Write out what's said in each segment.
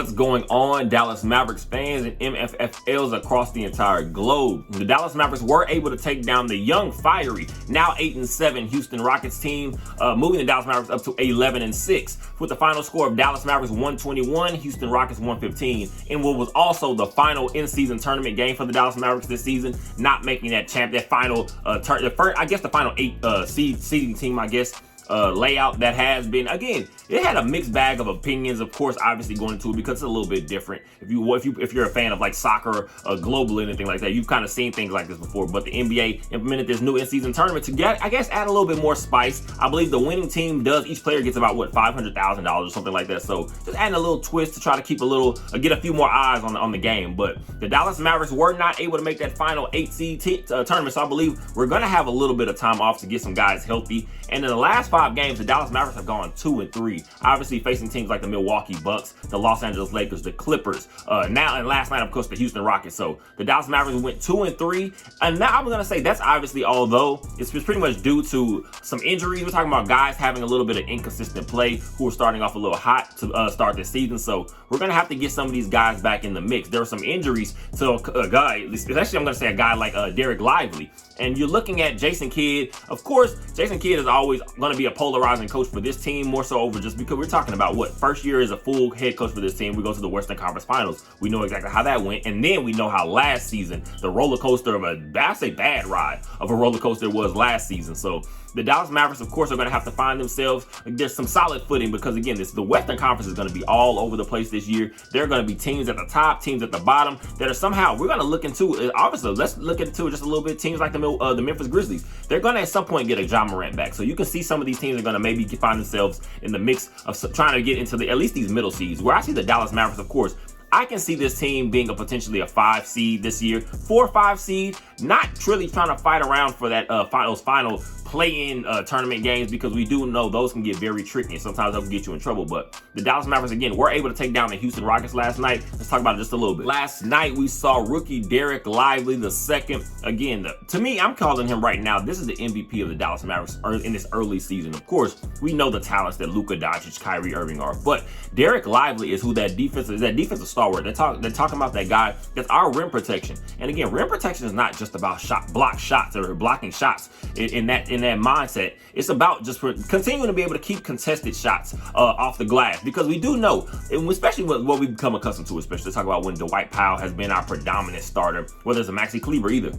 What's going on, Dallas Mavericks fans and MFFLs across the entire globe? The Dallas Mavericks were able to take down the young, fiery, now 8-7 Houston Rockets team, moving the Dallas Mavericks up to 11-6, with the final score of Dallas Mavericks 121, Houston Rockets 115, in what was also the final in-season tournament game for the Dallas Mavericks this season, not making that final the final 8 seeding team, layout that has been, again, it had a mixed bag of opinions, of course, obviously going into it because it's a little bit different. If you're a fan of like soccer, global, anything like that, you've kind of seen things like this before. But the NBA implemented this new in-season tournament to add a little bit more spice. I believe the winning team each player gets about $500,000 or something like that. So just adding a little twist to try to keep get a few more eyes on the game. But the Dallas Mavericks were not able to make that final 8 seed tournament, so I believe we're gonna have a little bit of time off to get some guys healthy. And in the last 5 games, the Dallas Mavericks have gone 2-3, obviously facing teams like the Milwaukee Bucks, the Los Angeles Lakers, the Clippers, and last night, of course, the Houston Rockets. So the Dallas Mavericks went 2-3, and now I'm gonna say that's obviously, although it's pretty much due to some injuries. We're talking about guys having a little bit of inconsistent play who are starting off a little hot to start this season. So we're gonna have to get some of these guys back in the mix. There were some injuries to a guy, especially I'm gonna say a guy like Derek Lively. And you're looking at Jason Kidd. Of course, Jason Kidd is always going to be a polarizing coach for this team, more so over just because we're talking about first year as a full head coach for this team. We go to the Western Conference Finals. We know exactly how that went. And then we know how last season, the roller coaster of bad ride of a roller coaster was last season. So the Dallas Mavericks, of course, are going to have to find themselves. There's some solid footing because, again, the Western Conference is going to be all over the place this year. There are going to be teams at the top, teams at the bottom that are somehow, we're going to look into, obviously, let's look into just a little bit. Teams like the Memphis Grizzlies, they're going to at some point get a Ja Morant back. So you can see some of these teams are going to maybe find themselves in the mix of trying to get into at least these middle seeds. Where I see the Dallas Mavericks, of course, I can see this team being potentially a 5 seed this year, 4 or 5 seed, not really trying to fight around for that final play-in tournament games, because we do know those can get very tricky and sometimes they'll get you in trouble. But the Dallas Mavericks, again, were able to take down the Houston Rockets last night. Let's talk about it just a little bit. Last night, we saw rookie Derek Lively II. Again, to me, I'm calling him right now, this is the MVP of the Dallas Mavericks in this early season. Of course, we know the talents that Luka Doncic, Kyrie Irving are, but Derek Lively is who that defensive stalwart. They're talking about that guy that's our rim protection. And again, rim protection is not just about block shots or blocking shots in that mindset. It's about just continuing to be able to keep contested shots off the glass, because we do know, especially what we've become accustomed to, especially talk about when Dwight Powell has been our predominant starter, whether it's a Maxi Kleber either.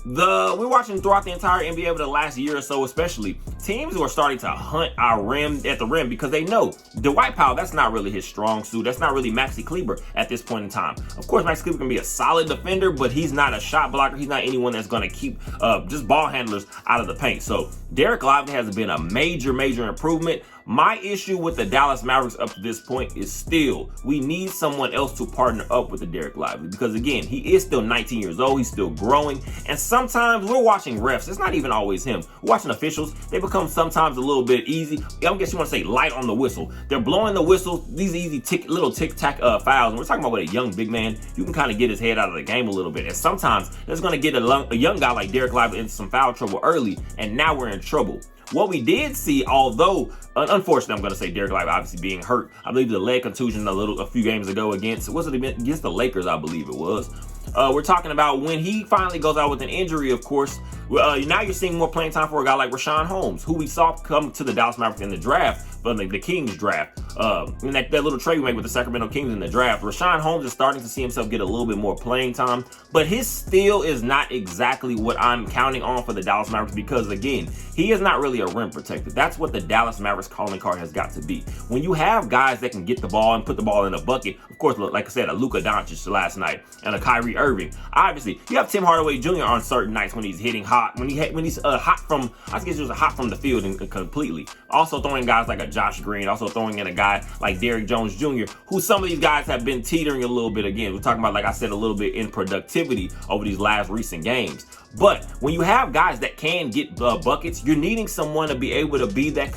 We're watching throughout the entire NBA over the last year or so, especially teams who are starting to hunt our rim at the rim because they know Dwight Powell, that's not really his strong suit. That's not really Maxi Kleber at this point in time. Of course, Maxi Kleber can be a solid defender, but he's not a shot blocker. He's not anyone that's going to keep just ball handlers out of the paint. So Derek Lively has been a major improvement. My issue with the Dallas Mavericks up to this point is still, we need someone else to partner up with the Derek Lively, because again, he is still 19 years old. He's still growing. And sometimes we're watching refs. It's not even always him. We're watching officials. They become sometimes a little bit easy. I guess you want to say light on the whistle. They're blowing the whistle, these easy little tic-tac fouls. And we're talking about with a young big man, you can kind of get his head out of the game a little bit. And sometimes that's going to get a young guy like Derek Lively into some foul trouble early. And now we're in trouble. What we did see, although unfortunately, I'm going to say Derek Lively obviously being hurt. I believe the leg contusion a few games ago against the Lakers, I believe it was. We're talking about when he finally goes out with an injury, of course. Now you're seeing more playing time for a guy like Rashawn Holmes, who we saw come to the Dallas Mavericks in the draft, but the Kings draft. In that little trade we made with the Sacramento Kings in the draft, Rashawn Holmes is starting to see himself get a little bit more playing time, but his steal is not exactly what I'm counting on for the Dallas Mavericks, because again, he is not really a rim protector. That's what the Dallas Mavericks calling card has got to be. When you have guys that can get the ball and put the ball in a bucket, of course, like I said, a Luka Doncic last night and a Kyrie Irving. Obviously, you have Tim Hardaway Jr. on certain nights when he's hitting hot, when he's hot from, I guess it was hot from the field and completely. Also throwing guys like a Josh Green, also throwing in a guy like Derrick Jones Jr., who some of these guys have been teetering a little bit. Again, we're talking about, like I said, a little bit in productivity over these last recent games. But when you have guys that can get buckets, you're needing someone to be able to be that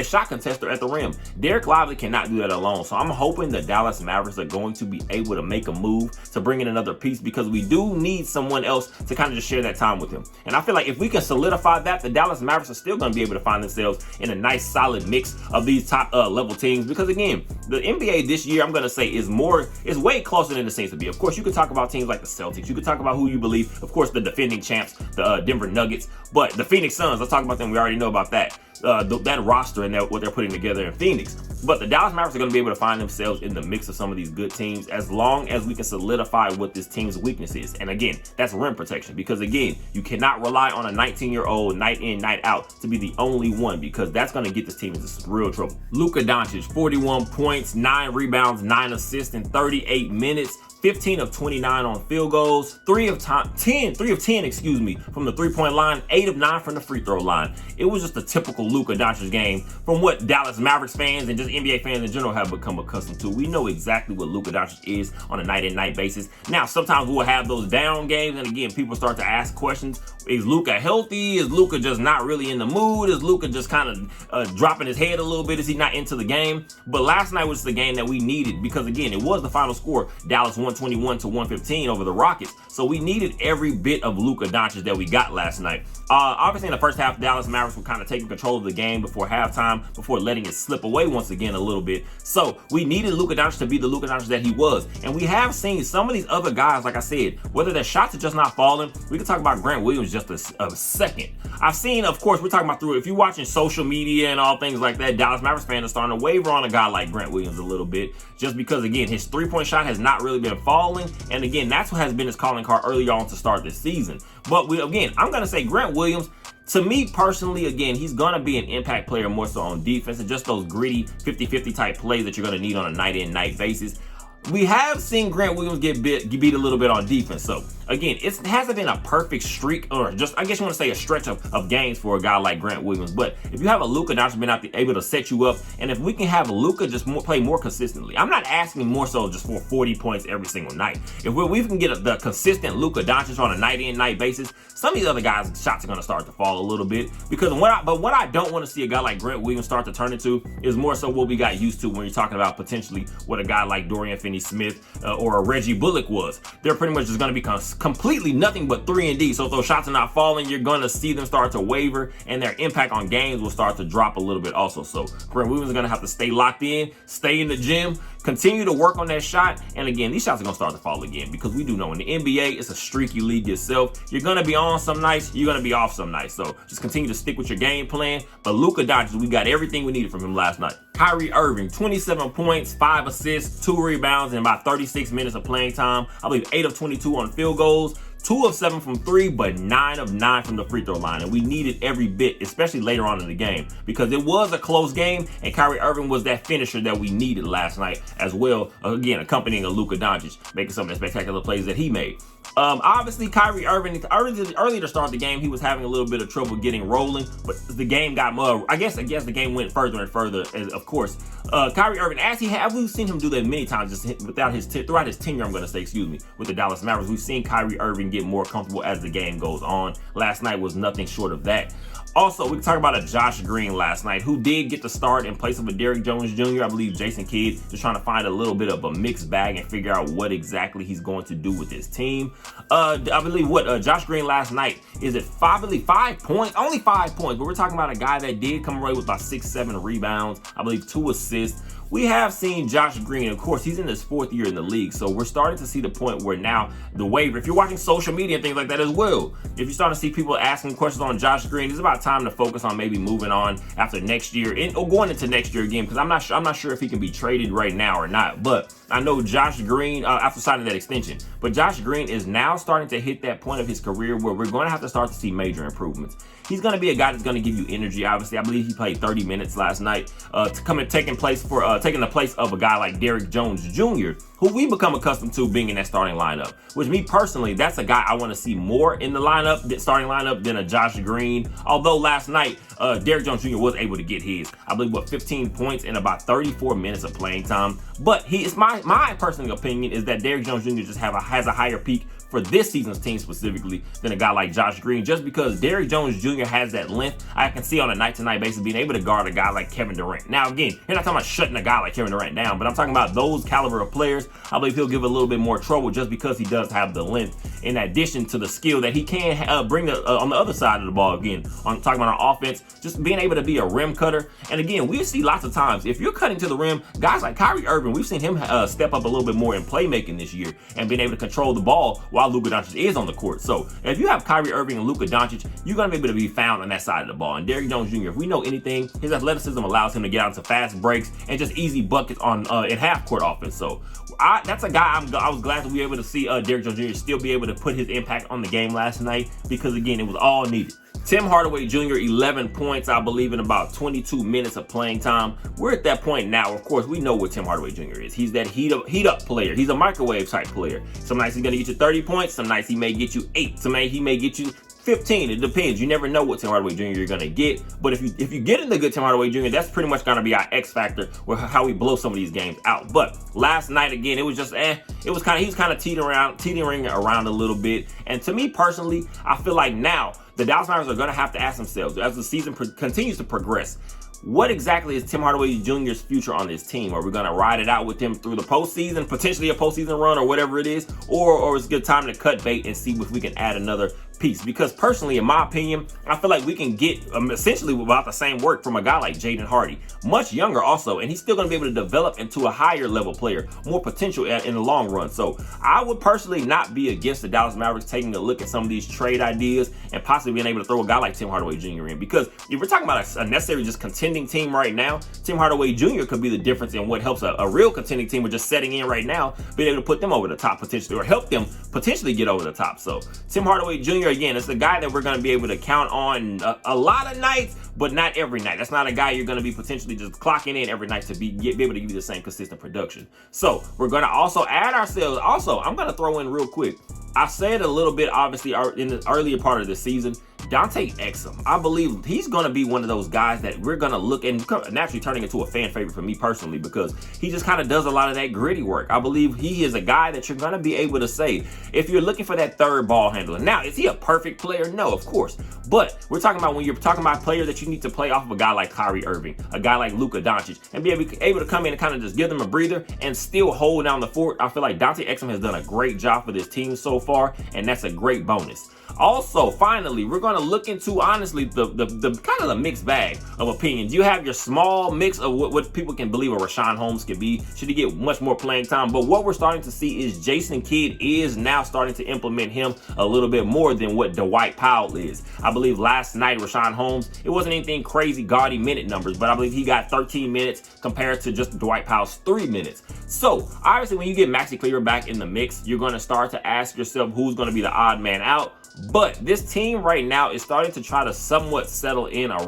shot contester at the rim. Derek Lively cannot do that alone. So I'm hoping the Dallas Mavericks are going to be able to make a move to bring in another piece, because we do need someone else to kind of just share that time with him. And I feel like if we can solidify that, the Dallas Mavericks are still going to be able to find themselves in a nice solid mix of these top level teams. Because again, the NBA this year, I'm going to say, is way closer than it seems to be. Of course, you could talk about teams like the Celtics. You could talk about who you believe. Of course, the defending champs, the Denver Nuggets, but the Phoenix Suns, let's talk about them. We already know about that. That roster and what they're putting together in Phoenix. But the Dallas Mavericks are going to be able to find themselves in the mix of some of these good teams, as long as we can solidify what this team's weakness is. And again, that's rim protection, because again, you cannot rely on a 19-year-old night in, night out to be the only one, because that's going to get this team into some real trouble. Luka Doncic, 41 points, 9 rebounds, 9 assists in 38 minutes. 15 of 29 on field goals, 3 of 10 from the three-point line, 8 of 9 from the free throw line. It was just a typical Luka Doncic game from what Dallas Mavericks fans and just NBA fans in general have become accustomed to. We know exactly what Luka Doncic is on a night-in-night basis. Now, sometimes we'll have those down games, and again, people start to ask questions. Is Luka healthy? Is Luka just not really in the mood? Is Luka just kind of dropping his head a little bit? Is he not into the game? But last night was the game that we needed, because again, it was the final score. Dallas 121-115 over the Rockets. So we needed every bit of Luka Doncic that we got last night. Obviously, in the first half, Dallas Mavericks were kind of taking control of the game before halftime, before letting it slip away once again a little bit. So we needed Luka Doncic to be the Luka Doncic that he was. And we have seen some of these other guys, like I said, whether their shots are just not falling. We can talk about Grant Williams just a second. I've seen, of course, we're talking about if you're watching social media and all things like that, Dallas Mavericks fans are starting to waver on a guy like Grant Williams a little bit, just because, again, his three-point shot has not really been falling. And again, that's what has been his calling card early on to start this season. But I'm going to say Grant Williams, to me personally, again, he's going to be an impact player more so on defense, and just those gritty 50-50 type plays that you're going to need on a night-in, night basis. We have seen Grant Williams get beat a little bit on defense. So again, it hasn't been a perfect streak, or just, I guess you want to say, a stretch of games for a guy like Grant Williams. But if you have a Luka Doncic been able to set you up, and if we can have Luka just play more consistently, I'm not asking more so just for 40 points every single night. If we can get the consistent Luka Doncic on a night-in, night basis, some of these other guys' shots are going to start to fall a little bit. Because what I don't want to see a guy like Grant Williams start to turn into is more so what we got used to when you're talking about potentially what a guy like Dorian Finney-Smith or a Reggie Bullock was. They're pretty much just going to be completely nothing but 3-and-D. So if those shots are not falling, you're going to see them start to waver, and their impact on games will start to drop a little bit also. So Grant Williams is going to have to stay locked in, stay in the gym, continue to work on that shot. And again, these shots are going to start to fall again, because we do know in the NBA, it's a streaky league itself. You're going to be on some nights, you're going to be off some nights. So just continue to stick with your game plan. But Luka Doncic, we got everything we needed from him last night. Kyrie Irving, 27 points, 5 assists, 2 rebounds in about 36 minutes of playing time. I believe 8 of 22 on field goals, 2 of 7 from 3, but 9 of 9 from the free throw line. And we needed every bit, especially later on in the game, because it was a close game, and Kyrie Irving was that finisher that we needed last night as well. Again, accompanying a Luka Doncic, making some of the spectacular plays that he made. Obviously, Kyrie Irving, early to start the game, he was having a little bit of trouble getting rolling, but the game got more. I guess the game went further and further. Of course, Kyrie Irving, we've seen him do that many times, just throughout his tenure. I'm going to say, with the Dallas Mavericks, we've seen Kyrie Irving get more comfortable as the game goes on. Last night was nothing short of that. Also, we can talk about a Josh Green last night, who did get the start in place of a Derrick Jones Jr. I believe Jason Kidd just trying to find a little bit of a mixed bag and figure out what exactly he's going to do with his team. I believe Josh Green last night is at 5 points, only 5 points, but we're talking about a guy that did come away with about 6-7 rebounds, I believe 2 assists. We have seen Josh Green, of course, he's in his 4th year in the league, so we're starting to see the point where now the waiver, if you're watching social media and things like that as well, if you start to see people asking questions on Josh Green, it's about time to focus on maybe moving on after next year, or going into next year again, because I'm not sure if he can be traded right now or not. But I know Josh Green, after signing that extension, but Josh Green is now starting to hit that point of his career where we're going to have to start to see major improvements. He's going to be a guy that's going to give you energy. Obviously, I believe he played 30 minutes last night, taking the place of a guy like Derrick Jones Jr., who we become accustomed to being in that starting lineup. Which, me personally, that's a guy I want to see more in the starting lineup than a Josh Green. Although last night, Derrick Jones Jr. was able to get his, I believe, 15 points in about 34 minutes of playing time. But my personal opinion is that Derrick Jones Jr. just has a higher peak for this season's team specifically than a guy like Josh Green, just because Derrick Jones Jr. has that length. I can see on a night-to-night basis being able to guard a guy like Kevin Durant. Now, again, you're not talking about shutting a guy like Kevin Durant down, but I'm talking about those caliber of players. I believe he'll give a little bit more trouble just because he does have the length, in addition to the skill that he can bring on the other side of the ball. Again, on talking about our offense, just being able to be a rim cutter. And again, we see lots of times, if you're cutting to the rim, guys like Kyrie Irving, we've seen him step up a little bit more in playmaking this year and being able to control the ball while Luka Doncic is on the court. So if you have Kyrie Irving and Luka Doncic, you're going to be able to be found on that side of the ball. And Derrick Jones Jr., if we know anything, his athleticism allows him to get out into fast breaks and just easy buckets on in half-court offense. So that's a guy I was glad that we were able to see Derrick Jones Jr. still be able to put his impact on the game last night, because, again, it was all needed. Tim Hardaway Jr., 11 points, I believe, in about 22 minutes of playing time. We're at that point now. Of course, we know what Tim Hardaway Jr. is. He's that heat up player. He's a microwave type player. Some nights he's going to get you 30 points. Some nights he may get you 8. Some nights he may get you 15. It depends. You never know what Tim Hardaway Jr. you're going to get. But if you get in the good Tim Hardaway Jr., that's pretty much going to be our X factor with how we blow some of these games out. But last night, again, it was just he was kind of teetering around a little bit. And to me personally, I feel like now the Dallas Mavericks are going to have to ask themselves, as the season continues to progress, what exactly is Tim Hardaway Jr.'s future on this team? Are we going to ride it out with him through the postseason, potentially a postseason run or whatever it is? Or is it a good time to cut bait and see if we can add another piece? Because personally, in my opinion, I feel like we can get essentially about the same work from a guy like Jaden Hardy, much younger also, and he's still going to be able to develop into a higher level player, more potential in the long run. So I would personally not be against the Dallas Mavericks taking a look at some of these trade ideas and possibly being able to throw a guy like Tim Hardaway Jr. in, because if we're talking about a necessary just contending team right now, Tim Hardaway Jr. could be the difference in what helps a real contending team with just setting in right now, being able to put them over the top potentially, or help them potentially get over the top. So Tim Hardaway Jr., again, it's the guy that we're going to be able to count on a lot of nights, but not every night. That's not a guy you're going to be potentially just clocking in every night to be able to give you the same consistent production. So we're going to also add ourselves. Also, I'm going to throw in real quick, I said a little bit, obviously, in the earlier part of the season, Dante Exum. I believe he's going to be one of those guys that we're going to look and naturally turning into a fan favorite for me personally, because he just kind of does a lot of that gritty work. I believe he is a guy that you're going to be able to say, if you're looking for that third ball handler. Now, is he a perfect player? No, of course. But we're talking about when you're talking about players that you need to play off of a guy like Kyrie Irving, a guy like Luka Doncic, and be able to come in and kind of just give them a breather and still hold down the fort. I feel like Dante Exum has done a great job for this team so far, and that's a great bonus. Also, finally, we're going to look into, honestly, the kind of the mixed bag of opinions. You have your small mix of what people can believe a Rashawn Holmes can be. Should he get much more playing time? But what we're starting to see is Jason Kidd is now starting to implement him a little bit more than what Dwight Powell is. I believe last night, Rashawn Holmes, it wasn't anything crazy, gaudy minute numbers, but I believe he got 13 minutes compared to just Dwight Powell's 3 minutes. So, obviously, when you get Maxi Kleber back in the mix, you're going to start to ask yourself who's going to be the odd man out. But this team right now is starting to try to somewhat settle in I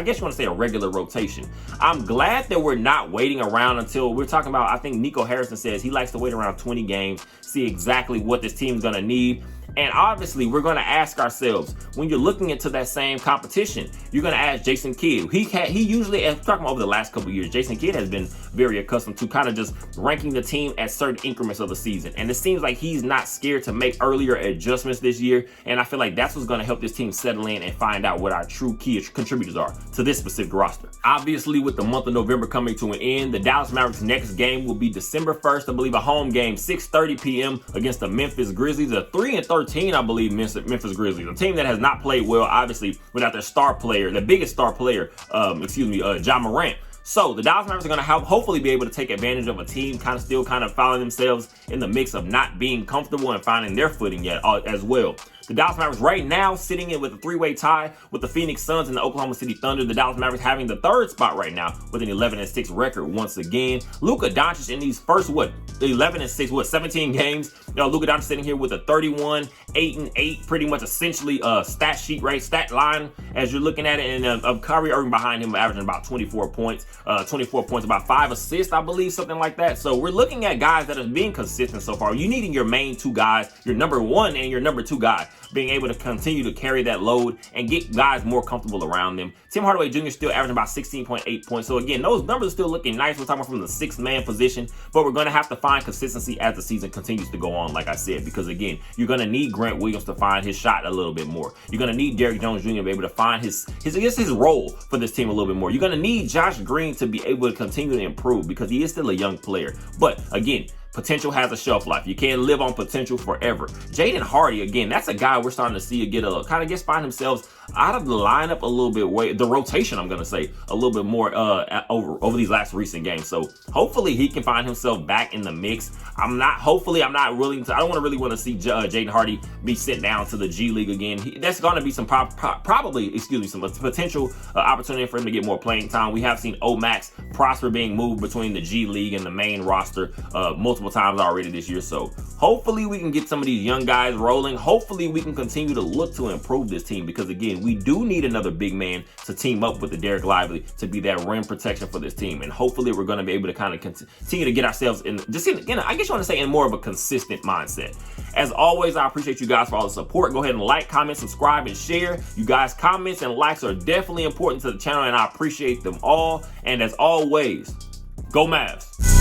guess you want to say a regular rotation. I'm glad that we're not waiting around until we're talking about, I think Nico Harrison says he likes to wait around 20 games, see exactly what this team's going to need. And obviously, we're going to ask ourselves, when you're looking into that same competition, you're going to ask Jason Kidd. He usually, as talking about over the last couple of years, Jason Kidd has been very accustomed to kind of just ranking the team at certain increments of the season. And it seems like he's not scared to make earlier adjustments this year. And I feel like that's what's going to help this team settle in and find out what our true key contributors are to this specific roster. Obviously, with the month of November coming to an end, the Dallas Mavericks' next game will be December 1st, I believe, a home game, 6:30 p.m. against the Memphis Grizzlies, a 3-13, I believe, Memphis Grizzlies, a team that has not played well, obviously, without their star player, their biggest star player, Ja Morant. So the Dallas Mavericks are going to hopefully be able to take advantage of a team still following themselves in the mix of not being comfortable and finding their footing yet as well. The Dallas Mavericks right now sitting in with a 3-way tie with the Phoenix Suns and the Oklahoma City Thunder. The Dallas Mavericks having the third spot right now with an 11-6 record once again. Luka Doncic in these first 11-6, 17 games. Luka Doncic sitting here with a 31, 8-8, pretty much essentially stat line as you're looking at it. And Kyrie Irving behind him averaging about 24 points, about 5 assists, I believe, something like that. So we're looking at guys that are being consistent so far. You needing your main two guys, your number one and your number two guy. being able to continue to carry that load and get guys more comfortable around them. Tim Hardaway Jr. still averaging about 16.8 points. So again, those numbers are still looking nice. We're talking from the 6th man position, but we're going to have to find consistency as the season continues to go on, like I said, because again, you're going to need Grant Williams to find his shot a little bit more. You're going to need Derrick Jones Jr. to be able to find his role for this team a little bit more. You're going to need Josh Green to be able to continue to improve because he is still a young player. But again, potential has a shelf life. You can't live on potential forever. Jaden Hardy, again, that's a guy we're starting to see find himself out of the lineup a little bit, the rotation, I'm going to say, a little bit more over these last recent games. So hopefully he can find himself back in the mix. I don't really want to see Jaden Hardy be sent down to the G League again. That's going to be some some potential opportunity for him to get more playing time. We have seen O-Max Prosper being moved between the G League and the main roster multiple times already this year. So hopefully we can get some of these young guys rolling. Hopefully we can continue to look to improve this team because again, we do need another big man to team up with the Derek Lively to be that rim protection for this team. And hopefully we're going to be able to kind of continue to get ourselves I guess you want to say in more of a consistent mindset. As always, I appreciate you guys for all the support. Go ahead and like, comment, subscribe, and share. You guys' comments and likes are definitely important to the channel and I appreciate them all. And as always, go Mavs.